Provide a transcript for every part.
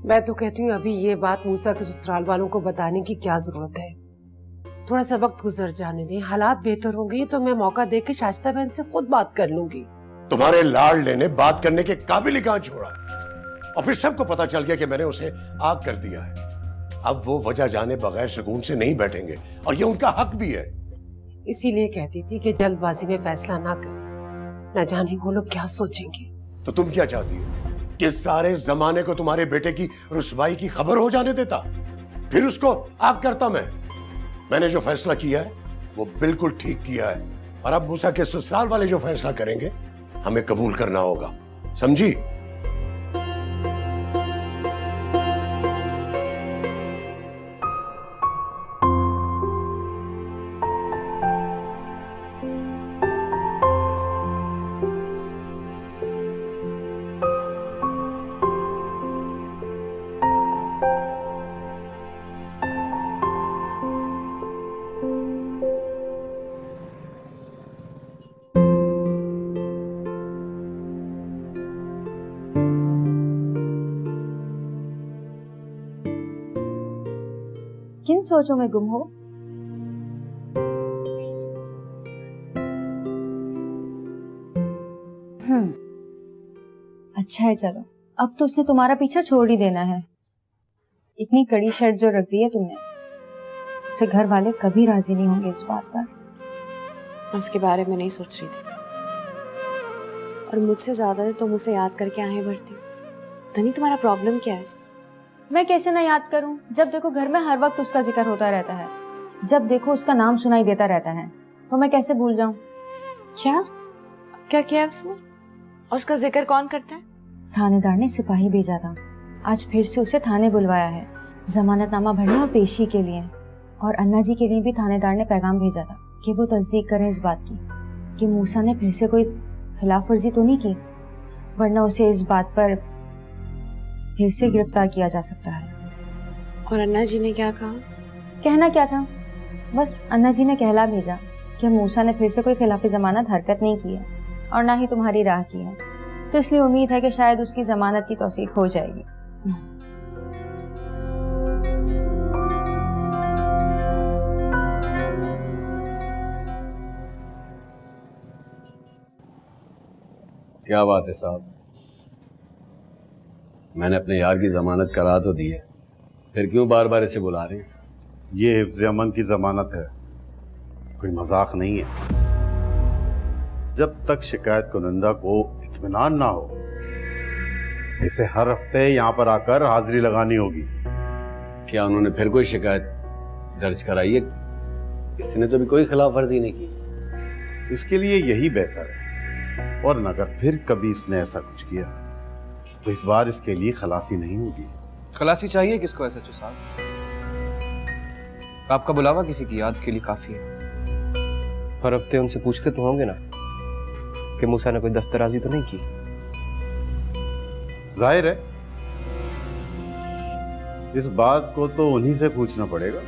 मैं तो कहती हूँ अभी ये बात मूसा के ससुराल वालों को बताने की क्या जरूरत है। थोड़ा सा वक्त गुजर जाने दें, हालात बेहतर होंगे तो मैं मौका देके शाइस्ता बहन से खुद बात कर लूंगी। तुम्हारे लाडले ने बात करने के काबिल ही कहां छोड़ा है, और फिर सबको पता चल गया कि मैंने उसे आग कर दिया है। अब वो वजह जाने बगैर सुकून से नहीं बैठेंगे, और ये उनका हक भी है। इसीलिए कहती थी कि जल्दबाजी में फैसला ना करें, न जाने वो लोग क्या सोचेंगे। तो तुम क्या चाहती हो कि सारे जमाने को तुम्हारे बेटे की रुसवाई की खबर हो जाने देता, फिर उसको आग करता? मैंने जो फैसला किया है वो बिल्कुल ठीक किया है, और अब मूसा के ससुराल वाले जो फैसला करेंगे हमें कबूल करना होगा, समझी? किन सोचों में गुम हो? अच्छा है, चलो अब तो उसने तुम्हारा पीछा छोड़ ही देना है। इतनी कड़ी शर्त जो रख दी है तुमने, उससे घर वाले कभी राजी नहीं होंगे इस बात पर। मैं उसके बारे में नहीं सोच रही थी, और मुझसे ज्यादा तुम उसे याद करके आहें भरती हो। पता नहीं तुम्हारा प्रॉब्लम क्या है। मैं कैसे ना याद करूं, जब देखो घर में हर वक्त उसका जिक्र होता रहता है, जब देखो उसका नाम सुनाई देता रहता है, तो मैं कैसे भूल जाऊं? क्या क्या किया उसने, और उसका जिक्र कौन करता है? थानेदार ने सिपाही भेजा था, आज फिर से उसे थाने बुलवाया है जमानतनामा भरने और पेशी के लिए। और अन्ना जी के लिए भी थानेदार ने पैगाम भेजा था कि वो तस्दीक करें इस बात की कि मूसा ने फिर से कोई खिलाफ वर्जी तो नहीं की, वरना उसे इस बात पर फिर से गिरफ्तार किया जा सकता है। और अन्ना जी ने क्या कहा? कहना क्या था, बस अन्ना जी ने कहला भेजा कि मूसा ने फिर से कोई खिलाफी जमानत हरकत नहीं की है, और ना ही तुम्हारी राह की है, तो इसलिए उम्मीद है कि शायद उसकी जमानत की तौसीक हो जाएगी। क्या बात है साहब, मैंने अपने यार की जमानत करा तो दी है, फिर क्यों बार बार इसे बुला रहे हैं? ये हिफ्ज़ अमन की जमानत है, कोई मजाक नहीं है। जब तक शिकायत कुनंदा को इत्मीनान ना हो, इसे हर हफ्ते यहाँ पर आकर हाजिरी लगानी होगी। क्या उन्होंने फिर कोई शिकायत दर्ज कराई है? इसने तो भी कोई खिलाफ वर्जी नहीं की। इसके लिए यही बेहतर है, और अगर फिर कभी इसने ऐसा कुछ किया तो इस बार इसके लिए खलासी नहीं होगी। खलासी चाहिए किसको एसएचओ साहब? आपका बुलावा किसी की याद के लिए काफी है। हर हफ्ते उनसे पूछते तो होंगे ना कि मूसा ने कोई दस्तराजी तो नहीं की। जाहिर है इस बात को तो उन्हीं से पूछना पड़ेगा।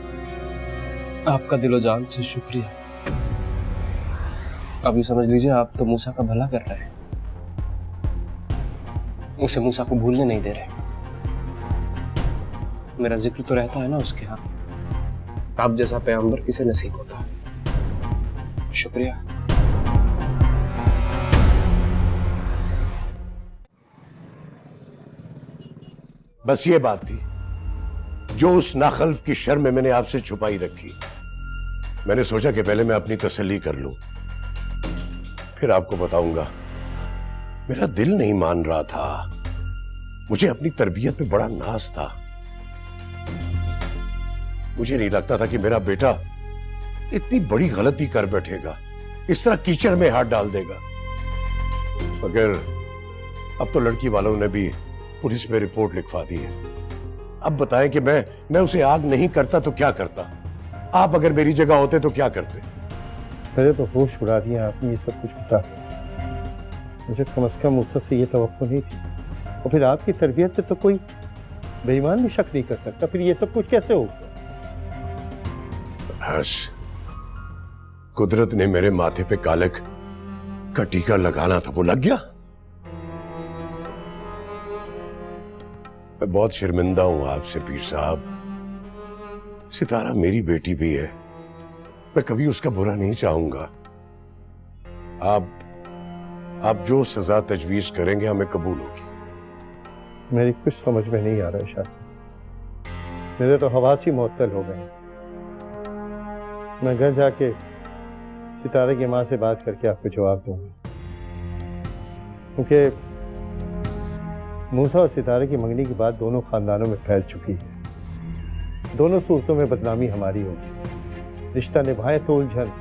आपका दिलो जान से शुक्रिया। अभी समझ लीजिए आप तो मूसा का भला कर रहे हैं, उसे मूसा को भूलने नहीं दे रहे। मेरा जिक्र तो रहता है ना उसके यहाँ। आप जैसा पैगंबर किसे नसीब होता है। शुक्रिया। बस ये बात थी जो उस नाखल्फ की शर्म में मैंने आपसे छुपाई रखी। मैंने सोचा कि पहले मैं अपनी तसल्ली कर लूं, फिर आपको बताऊंगा। मेरा दिल नहीं मान रहा था, मुझे अपनी तरबियत पे बड़ा नाज था। मुझे नहीं लगता था कि मेरा बेटा इतनी बड़ी गलती कर बैठेगा, इस तरह कीचड़ में हाथ डाल देगा। मगर अब तो लड़की वालों ने भी पुलिस में रिपोर्ट लिखवा दी है। अब बताएं कि मैं उसे आग नहीं करता तो क्या करता? आप अगर मेरी जगह होते तो क्या करते? पहले तो होश उड़ा दिया आपने ये सब कुछ बता के। मुझे कम से कम मुझसे से ये तवक्को नहीं थी, और फिर आपकी तरबियत पे तो कोई बेईमान भी शक नहीं कर सकता। फिर ये सब कुछ कैसे हो गया? हर्ष, कुदरत ने मेरे माथे पे कालक का टीका लगाना था, वो लग गया। मैं बहुत शर्मिंदा हूं आपसे पीर साहब। सितारा मेरी बेटी भी है, मैं कभी उसका बुरा नहीं चाहूंगा। आप जो सजा तजवीज करेंगे हमें कबूल होगी। मेरी कुछ समझ में नहीं आ रहा है शास्त्री, मेरे तो हवास ही मुअत्तल हो गए। मैं घर जाके सितारे की माँ से बात करके आपको जवाब दूंगा, क्योंकि मूसा और सितारे की मंगनी की बात दोनों खानदानों में फैल चुकी है। दोनों सूरतों में बदनामी हमारी होगी। रिश्ता निभाए तो उलझन,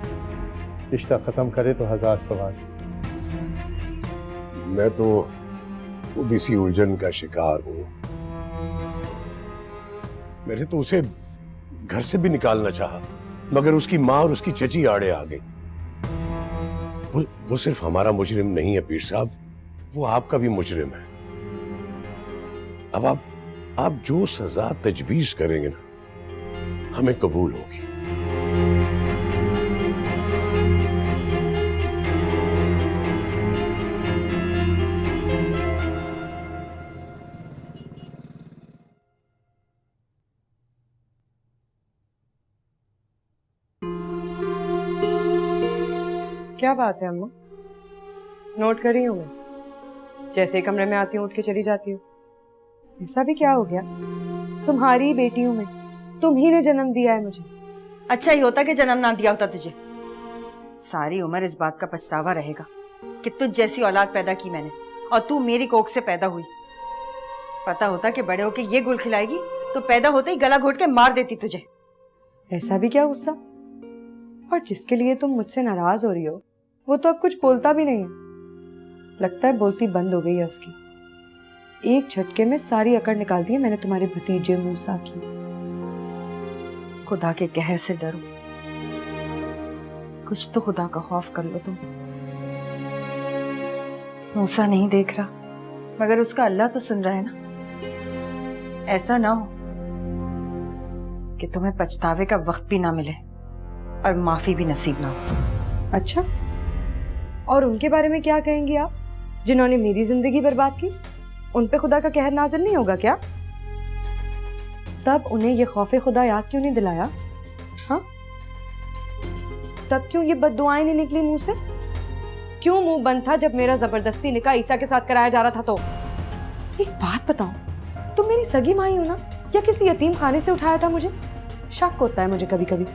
रिश्ता खत्म करे तो हजार सवाल। मैं तो खुद इसी उलझन का शिकार हूं। मैंने तो उसे घर से भी निकालना चाहा, मगर उसकी माँ और उसकी चची आड़े आ गई। वो सिर्फ हमारा मुजरिम नहीं है पीर साहब, वो आपका भी मुजरिम है। अब आप जो सजा तजवीज करेंगे ना, हमें कबूल होगी। क्या बात है अम्मा? नोट कर रही हूँ मैं। जैसे ही कमरे में आती हूँ उठ के चली जाती हूँ। ऐसा भी क्या हो गया? तुम्हारी ही बेटी हूँ मैं, तुम ही ने जन्म दिया है मुझे। अच्छा ही होता कि जन्म ना दिया होता तुझे। सारी उम्र इस बात का पछतावा रहेगा कि तुझ जैसी औलाद पैदा की मैंने और तू मेरी कोख से पैदा हुई। पता होता कि बड़े होके ये गुल खिलाएगी तो पैदा होते ही गला घोट के मार देती तुझे। ऐसा भी क्या गुस्सा? और जिसके लिए तुम मुझसे नाराज हो रही हो वो तो अब कुछ बोलता भी नहीं है। लगता है बोलती बंद हो गई है उसकी। एक झटके में सारी अकड़ निकाल दी है मैंने तुम्हारे भतीजे मूसा की। खुदा के कहर से डरो, कुछ तो खुदा का खौफ कर लो तुम। मूसा नहीं देख रहा मगर उसका अल्लाह तो सुन रहा है ना। ऐसा ना हो कि तुम्हें पछतावे का वक्त भी ना मिले और माफी भी नसीब ना हो। अच्छा, और उनके बारे में क्या कहेंगी आप जिन्होंने मेरी जिंदगी बर्बाद की? उन पे खुदा का कहर नाज़िल नहीं होगा क्या? तब उन्हें ये खौफे खुदा याद क्यों नहीं दिलाया? हाँ, तब क्यों ये बद्दुआएं नहीं निकली मुंह से? क्यों मुंह बंद था जब मेरा जबरदस्ती निकाह ईसा के साथ कराया जा रहा था? तो एक बात बताओ, तुम मेरी सगी माई हो ना, या किसी यतीम खाने से उठाया था मुझे? शक होता है मुझे कभी कभी।